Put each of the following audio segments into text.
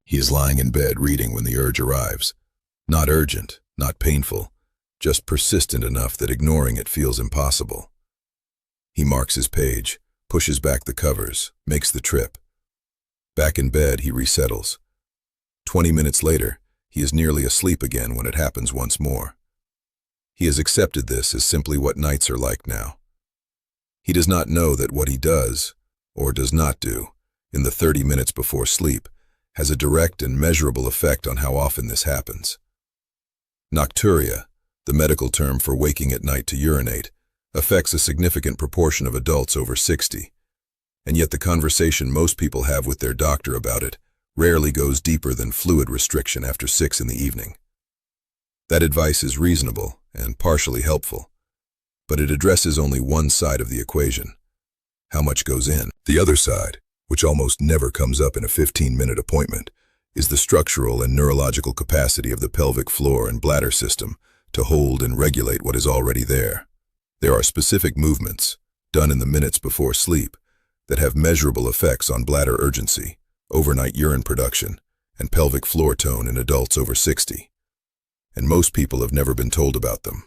He is lying in bed reading when the urge arrives. Not urgent, not painful, just persistent enough that ignoring it feels impossible. He marks his page, pushes back the covers, makes the trip. Back in bed, he resettles. 20 minutes later, he is nearly asleep again when it happens once more. He has accepted this as simply what nights are like now. He does not know that what he does, or does not do, in the 30 minutes before sleep, has a direct and measurable effect on how often this happens. Nocturia, the medical term for waking at night to urinate, affects a significant proportion of adults over 60, and yet the conversation most people have with their doctor about it rarely goes deeper than fluid restriction after 6 in the evening. That advice is reasonable and partially helpful, but it addresses only one side of the equation: how much goes in. The other side, which almost never comes up in a 15-minute appointment, is the structural and neurological capacity of the pelvic floor and bladder system to hold and regulate what is already there. There are specific movements, done in the minutes before sleep, that have measurable effects on bladder urgency, overnight urine production, and pelvic floor tone in adults over 60. And most people have never been told about them.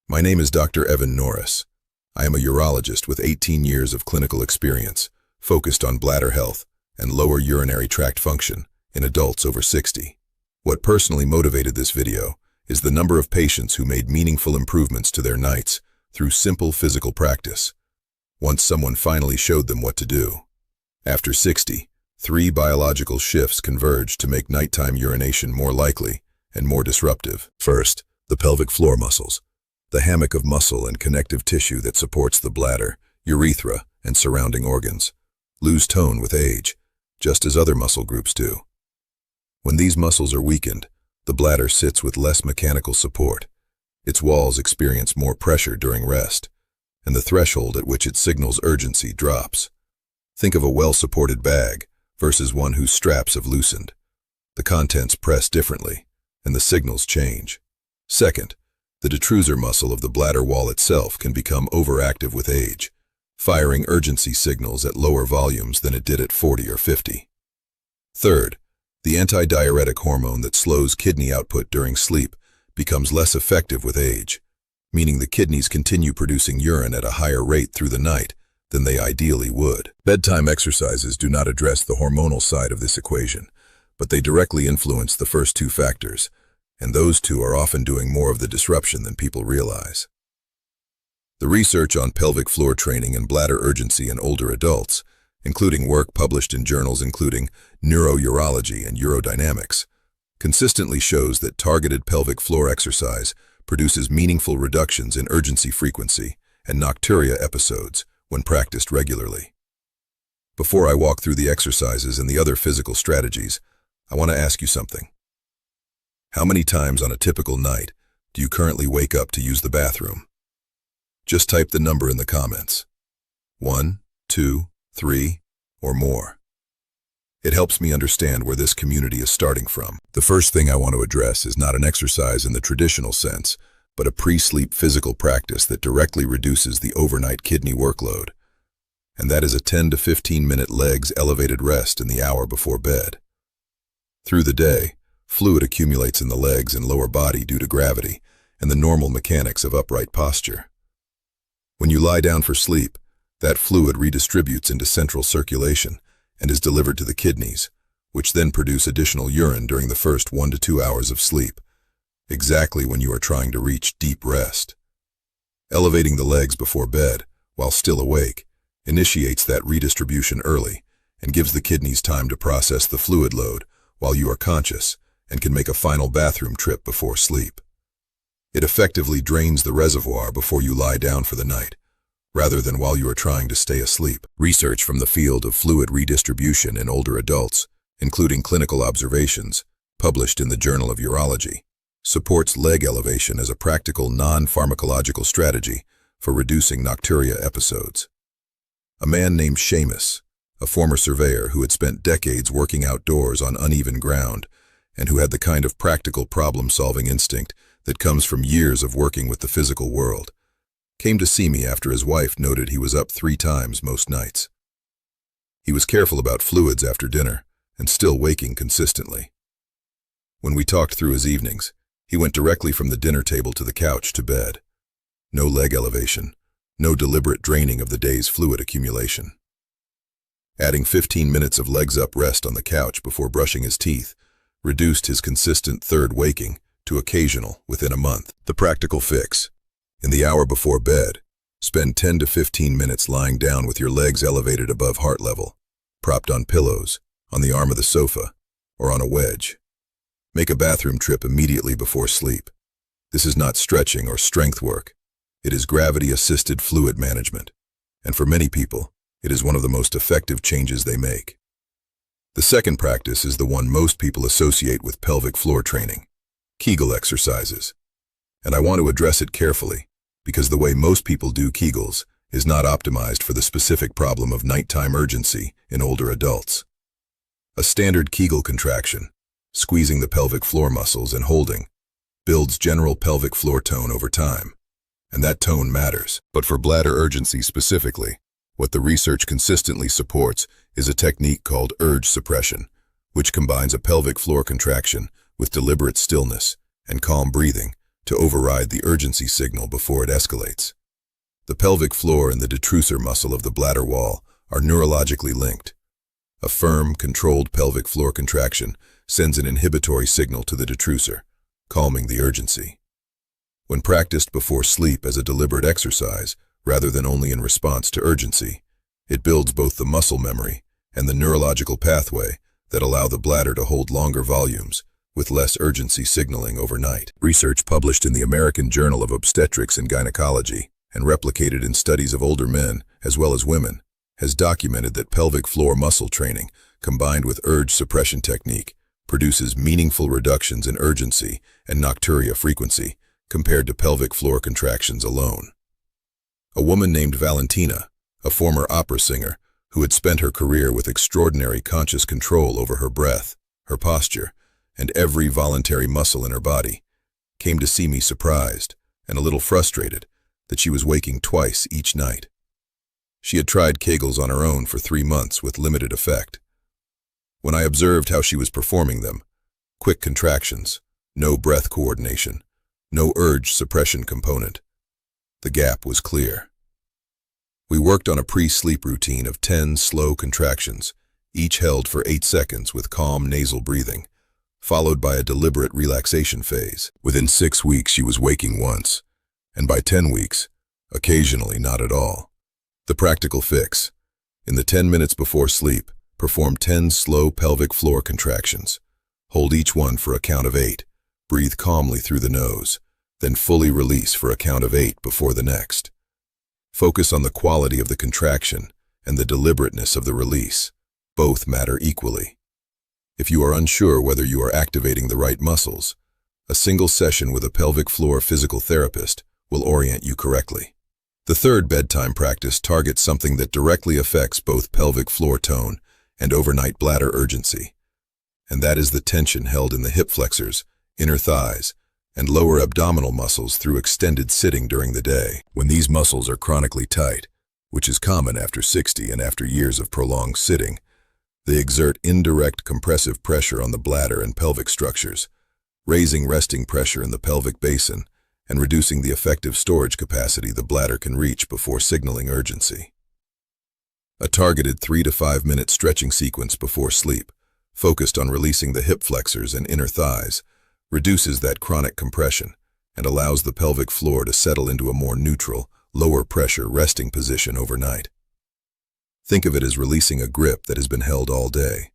My name is Dr. Evan Noris. I am a urologist with 18 years of clinical experience, focused on bladder health and lower urinary tract function in adults over 60. What personally motivated this video is the number of patients who made meaningful improvements to their nights through simple physical practice, once someone finally showed them what to do. After 60, 3 biological shifts converged to make nighttime urination more likely and more disruptive. First, the pelvic floor muscles, the hammock of muscle and connective tissue that supports the bladder, urethra, and surrounding organs, lose tone with age, just as other muscle groups do. When these muscles are weakened, the bladder sits with less mechanical support. Its walls experience more pressure during rest, and the threshold at which it signals urgency drops. Think of a well-supported bag versus one whose straps have loosened. The contents press differently, and the signals change. Second, the detrusor muscle of the bladder wall itself can become overactive with age, firing urgency signals at lower volumes than it did at 40 or 50. Third, the antidiuretic hormone that slows kidney output during sleep becomes less effective with age, meaning the kidneys continue producing urine at a higher rate through the night than they ideally would. Bedtime exercises do not address the hormonal side of this equation, but they directly influence the first 2 factors, and those 2 are often doing more of the disruption than people realize. The research on pelvic floor training and bladder urgency in older adults, including work published in journals including Urology and Urodynamics, consistently shows that targeted pelvic floor exercise produces meaningful reductions in urgency frequency and nocturia episodes when practiced regularly. Before I walk through the exercises and the other physical strategies, I want to ask you something. How many times on a typical night do you currently wake up to use the bathroom? Just type the number in the comments. 1, 2, 3, or more. It helps me understand where this community is starting from. The first thing I want to address is not an exercise in the traditional sense, but a pre-sleep physical practice that directly reduces the overnight kidney workload. And that is a 10 to 15-minute legs elevated rest in the hour before bed. Through the day, fluid accumulates in the legs and lower body due to gravity and the normal mechanics of upright posture. When you lie down for sleep, that fluid redistributes into central circulation and is delivered to the kidneys, which then produce additional urine during the first 1 to 2 hours of sleep, exactly when you are trying to reach deep rest. Elevating the legs before bed, while still awake, initiates that redistribution early and gives the kidneys time to process the fluid load while you are conscious and can make a final bathroom trip before sleep. It effectively drains the reservoir before you lie down for the night, rather than while you are trying to stay asleep. Research from the field of fluid redistribution in older adults, including clinical observations, published in the Journal of Urology, supports leg elevation as a practical non-pharmacological strategy for reducing nocturia episodes. A man named Seamus, a former surveyor who had spent decades working outdoors on uneven ground and who had the kind of practical problem-solving instinct that comes from years of working with the physical world, came to see me after his wife noted he was up 3 times most nights. He was careful about fluids after dinner, and still waking consistently. When we talked through his evenings, he went directly from the dinner table to the couch to bed. No leg elevation, no deliberate draining of the day's fluid accumulation. Adding 15 minutes of legs-up rest on the couch before brushing his teeth reduced his consistent third waking to occasional within a month. The practical fix. In the hour before bed, spend 10 to 15 minutes lying down with your legs elevated above heart level, propped on pillows, on the arm of the sofa, or on a wedge. Make a bathroom trip immediately before sleep. This is not stretching or strength work. It is gravity-assisted fluid management, and for many people, it is one of the most effective changes they make. The second practice is the one most people associate with pelvic floor training, Kegel exercises. And I want to address it carefully, because the way most people do Kegels is not optimized for the specific problem of nighttime urgency in older adults. A standard Kegel contraction, squeezing the pelvic floor muscles and holding, builds general pelvic floor tone over time, and that tone matters. But for bladder urgency specifically, what the research consistently supports is a technique called urge suppression, which combines a pelvic floor contraction with deliberate stillness and calm breathing to override the urgency signal before it escalates. The pelvic floor and the detrusor muscle of the bladder wall are neurologically linked. A firm, controlled pelvic floor contraction sends an inhibitory signal to the detrusor, calming the urgency. When practiced before sleep as a deliberate exercise, rather than only in response to urgency, it builds both the muscle memory and the neurological pathway that allow the bladder to hold longer volumes with less urgency signaling overnight. Research published in the American Journal of Obstetrics and Gynecology and replicated in studies of older men as well as women has documented that pelvic floor muscle training combined with urge suppression technique produces meaningful reductions in urgency and nocturia frequency compared to pelvic floor contractions alone. A woman named Valentina, a former opera singer who had spent her career with extraordinary conscious control over her breath, her posture, and every voluntary muscle in her body, came to see me surprised and a little frustrated that she was waking twice each night. She had tried Kegels on her own for 3 months with limited effect. When I observed how she was performing them, quick contractions, no breath coordination, no urge suppression component, the gap was clear. We worked on a pre-sleep routine of 10 slow contractions, each held for 8 seconds with calm nasal breathing, followed by a deliberate relaxation phase. Within 6 weeks, she was waking once, and by 10 weeks, occasionally not at all. The practical fix. In the 10 minutes before sleep, perform 10 slow pelvic floor contractions. Hold each one for a count of 8. Breathe calmly through the nose, then fully release for a count of 8 before the next. Focus on the quality of the contraction and the deliberateness of the release. Both matter equally. If you are unsure whether you are activating the right muscles, a single session with a pelvic floor physical therapist will orient you correctly. The third bedtime practice targets something that directly affects both pelvic floor tone and overnight bladder urgency, and that is the tension held in the hip flexors, inner thighs, and lower abdominal muscles through extended sitting during the day. When these muscles are chronically tight, which is common after 60 and after years of prolonged sitting, they exert indirect compressive pressure on the bladder and pelvic structures, raising resting pressure in the pelvic basin and reducing the effective storage capacity the bladder can reach before signaling urgency. A targeted 3 to 5 minute stretching sequence before sleep, focused on releasing the hip flexors and inner thighs, reduces that chronic compression and allows the pelvic floor to settle into a more neutral, lower pressure resting position overnight. Think of it as releasing a grip that has been held all day.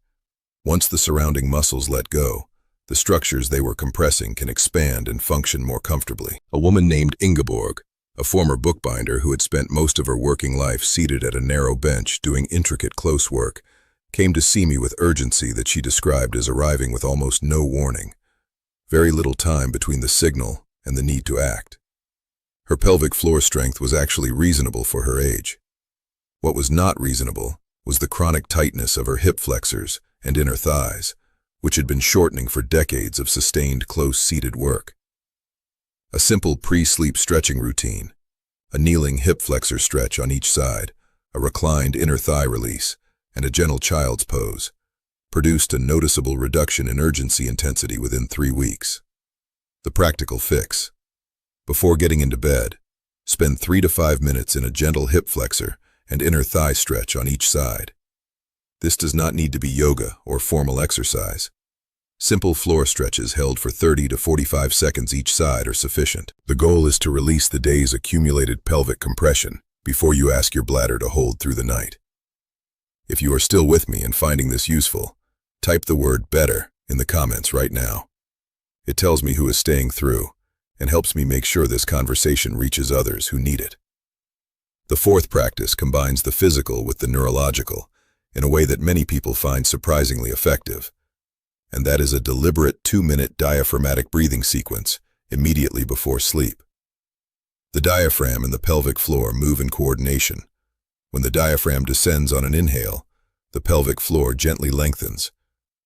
Once the surrounding muscles let go, the structures they were compressing can expand and function more comfortably. A woman named Ingeborg, a former bookbinder who had spent most of her working life seated at a narrow bench doing intricate close work, came to see me with urgency that she described as arriving with almost no warning. Very little time between the signal and the need to act. Her pelvic floor strength was actually reasonable for her age. What was not reasonable was the chronic tightness of her hip flexors and inner thighs, which had been shortening for decades of sustained close-seated work. A simple pre-sleep stretching routine, a kneeling hip flexor stretch on each side, a reclined inner thigh release, and a gentle child's pose produced a noticeable reduction in urgency intensity within 3 weeks. The practical fix. Before getting into bed, spend 3 to 5 minutes in a gentle hip flexor and inner thigh stretch on each side. This does not need to be yoga or formal exercise. Simple floor stretches held for 30 to 45 seconds each side are sufficient. The goal is to release the day's accumulated pelvic compression before you ask your bladder to hold through the night. If you are still with me and finding this useful, type the word "better" in the comments right now. It tells me who is staying through and helps me make sure this conversation reaches others who need it. The fourth practice combines the physical with the neurological in a way that many people find surprisingly effective, and that is a deliberate 2-minute diaphragmatic breathing sequence immediately before sleep. The diaphragm and the pelvic floor move in coordination. When the diaphragm descends on an inhale, the pelvic floor gently lengthens,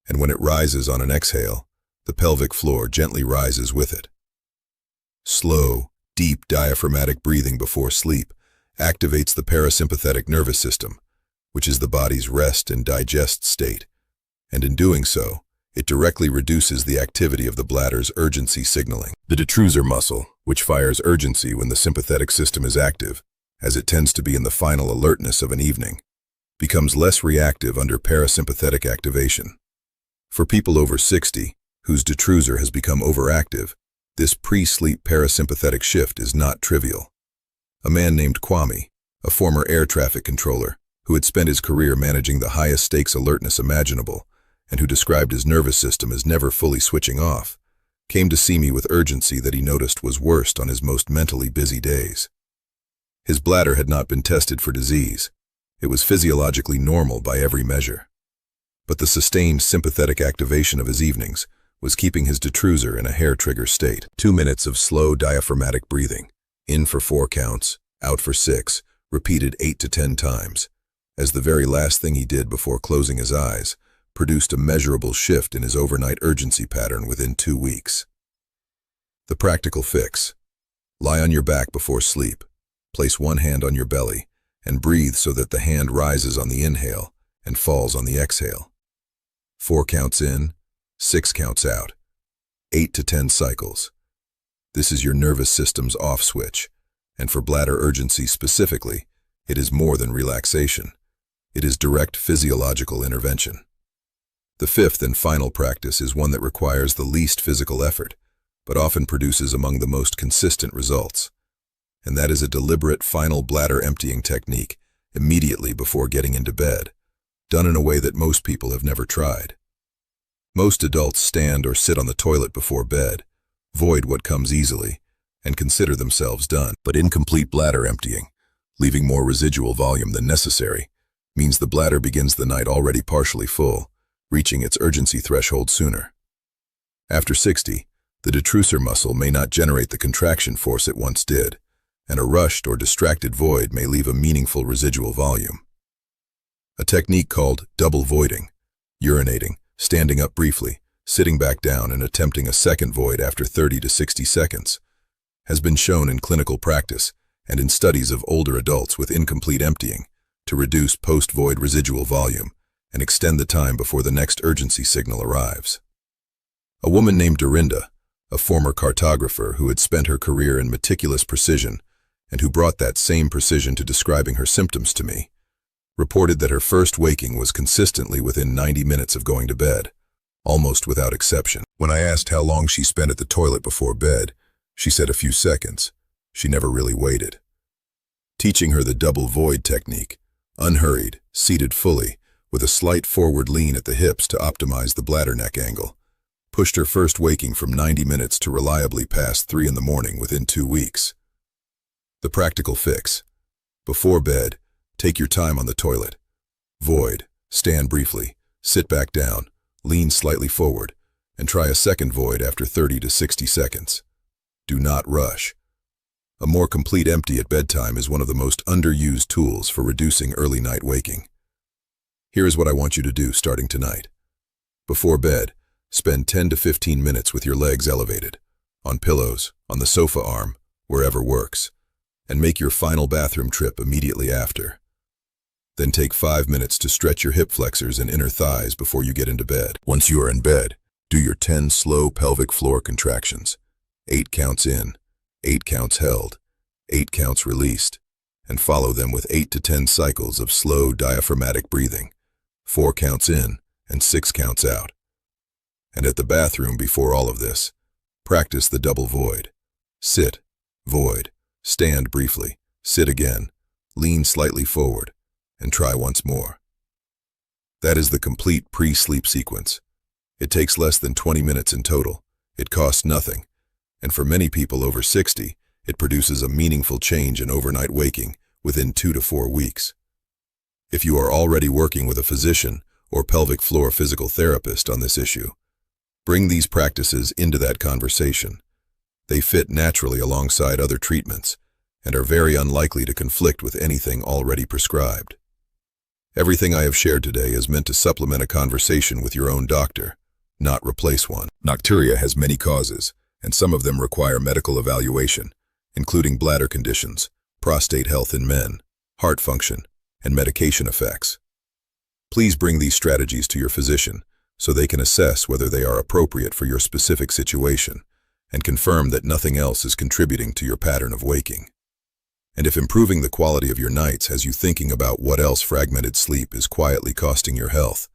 and when it rises on an exhale, the pelvic floor gently rises with it. Slow, deep diaphragmatic breathing before sleep activates the parasympathetic nervous system, which is the body's rest and digest state, and in doing so, it directly reduces the activity of the bladder's urgency signaling. The detrusor muscle, which fires urgency when the sympathetic system is active, as it tends to be in the final alertness of an evening, becomes less reactive under parasympathetic activation. For people over 60, whose detrusor has become overactive, this pre-sleep parasympathetic shift is not trivial. A man named Kwame, a former air traffic controller, who had spent his career managing the highest stakes alertness imaginable, and who described his nervous system as never fully switching off, came to see me with urgency that he noticed was worst on his most mentally busy days. His bladder had not been tested for disease. It was physiologically normal by every measure. But the sustained sympathetic activation of his evenings was keeping his detrusor in a hair-trigger state. 2 minutes of slow diaphragmatic breathing, in for 4 counts, out for 6, repeated 8 to 10 times, as the very last thing he did before closing his eyes, produced a measurable shift in his overnight urgency pattern within 2 weeks. The practical fix. Lie on your back before sleep, place one hand on your belly, and breathe so that the hand rises on the inhale and falls on the exhale. 4 counts in, 6 counts out, 8 to 10 cycles. This is your nervous system's off switch, and for bladder urgency specifically, it is more than relaxation. It is direct physiological intervention. The fifth and final practice is one that requires the least physical effort, but often produces among the most consistent results, and that is a deliberate final bladder emptying technique immediately before getting into bed, done in a way that most people have never tried. Most adults stand or sit on the toilet before bed, void what comes easily, and consider themselves done. But incomplete bladder emptying, leaving more residual volume than necessary, means the bladder begins the night already partially full, reaching its urgency threshold sooner. After 60, the detrusor muscle may not generate the contraction force it once did, and a rushed or distracted void may leave a meaningful residual volume. A technique called double voiding, urinating, standing up briefly, sitting back down and attempting a second void after 30 to 60 seconds, has been shown in clinical practice and in studies of older adults with incomplete emptying to reduce post-void residual volume and extend the time before the next urgency signal arrives. A woman named Dorinda, a former cartographer who had spent her career in meticulous precision and who brought that same precision to describing her symptoms to me, reported that her first waking was consistently within 90 minutes of going to bed, almost without exception. When I asked how long she spent at the toilet before bed, she said a few seconds. She never really waited. Teaching her the double void technique, unhurried, seated fully, with a slight forward lean at the hips to optimize the bladder neck angle, pushed her first waking from 90 minutes to reliably past 3 in the morning within 2 weeks. The practical fix. Before bed, take your time on the toilet. Void, stand briefly, sit back down, lean slightly forward, and try a second void after 30 to 60 seconds. Do not rush. A more complete empty at bedtime is one of the most underused tools for reducing early night waking. Here is what I want you to do starting tonight. Before bed, spend 10 to 15 minutes with your legs elevated, on pillows, on the sofa arm, wherever works, and make your final bathroom trip immediately after. Then take 5 minutes to stretch your hip flexors and inner thighs before you get into bed. Once you are in bed, do your 10 slow pelvic floor contractions. 8 counts in, 8 counts held, 8 counts released, and follow them with 8 to 10 cycles of slow diaphragmatic breathing, 4 counts in and 6 counts out. And at the bathroom before all of this, practice the double void. Sit, void, stand briefly, sit again, lean slightly forward, and try once more. That is the complete pre-sleep sequence. It takes less than 20 minutes in total. It costs nothing. And for many people over 60, it produces a meaningful change in overnight waking within 2 to 4 weeks. If you are already working with a physician or pelvic floor physical therapist on this issue, bring these practices into that conversation. They fit naturally alongside other treatments and are very unlikely to conflict with anything already prescribed. Everything I have shared today is meant to supplement a conversation with your own doctor, not replace one. Nocturia has many causes, and some of them require medical evaluation, including bladder conditions, prostate health in men, heart function, and medication effects. Please bring these strategies to your physician so they can assess whether they are appropriate for your specific situation and confirm that nothing else is contributing to your pattern of waking. And if improving the quality of your nights has you thinking about what else fragmented sleep is quietly costing your health,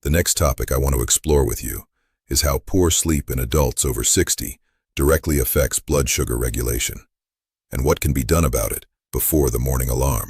the next topic I want to explore with you is how poor sleep in adults over 60 directly affects blood sugar regulation, and what can be done about it before the morning alarm.